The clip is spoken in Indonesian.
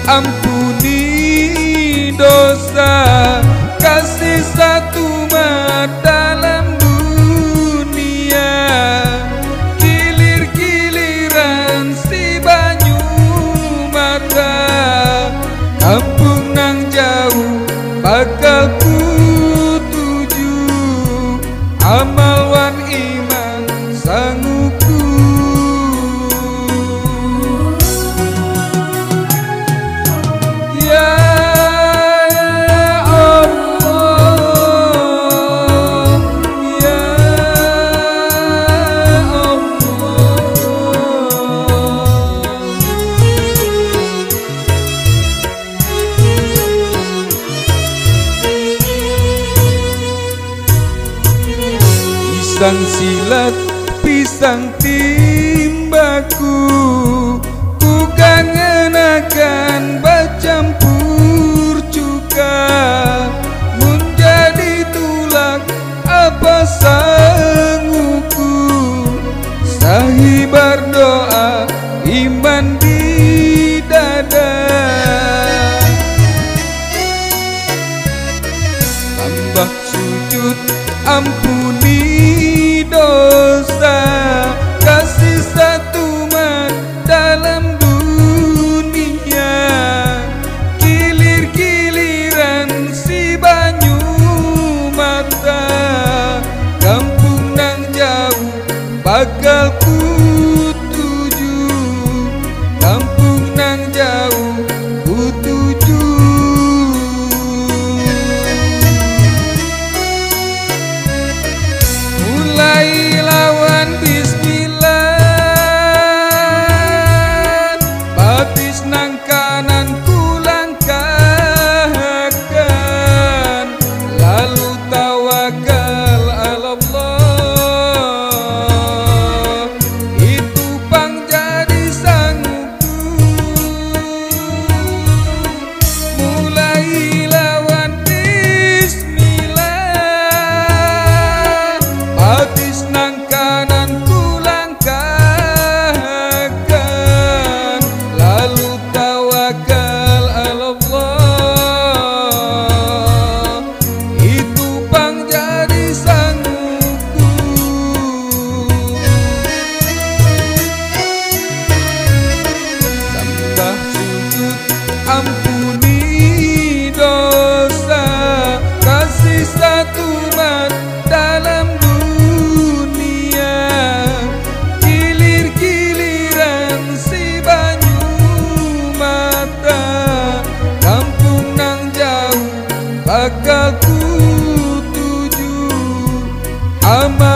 ampuni dosa, kasih satu mat dalam dunia. Gilir-giliran si banyu mata, kampung nang jauh bakal ku tuju. Amal wan iman sangguku. Ya Allah, ya pisang silat, pisang timbaku, ku kangenakan bacampur cuka. Menjadi tulak apa sangguku, sahih berdoa iman di dada. Tambah sujud ampuni dosa, kasih satu mat dalam dunia. Gilir-giliran si banyu mata, kampung nang jauh bakal ku tuju. Kampung nang jauh ku tuju. Mulai lawan bismillah, batis nang kanan ku langkahkan, lalu tawakal ala Allah. Itu pang jadi sangguku. Mulai lawan bismillah, batis nang kanan ku langkahkan, lalu tawakal ala Allah. Itu pang jadi sangguku. Sembah sujud ampuni dosa, kasih satu mat dalam dunia. Gilir-giliran si banyu mata, kampung nang jauh bakal ku tuju. Amal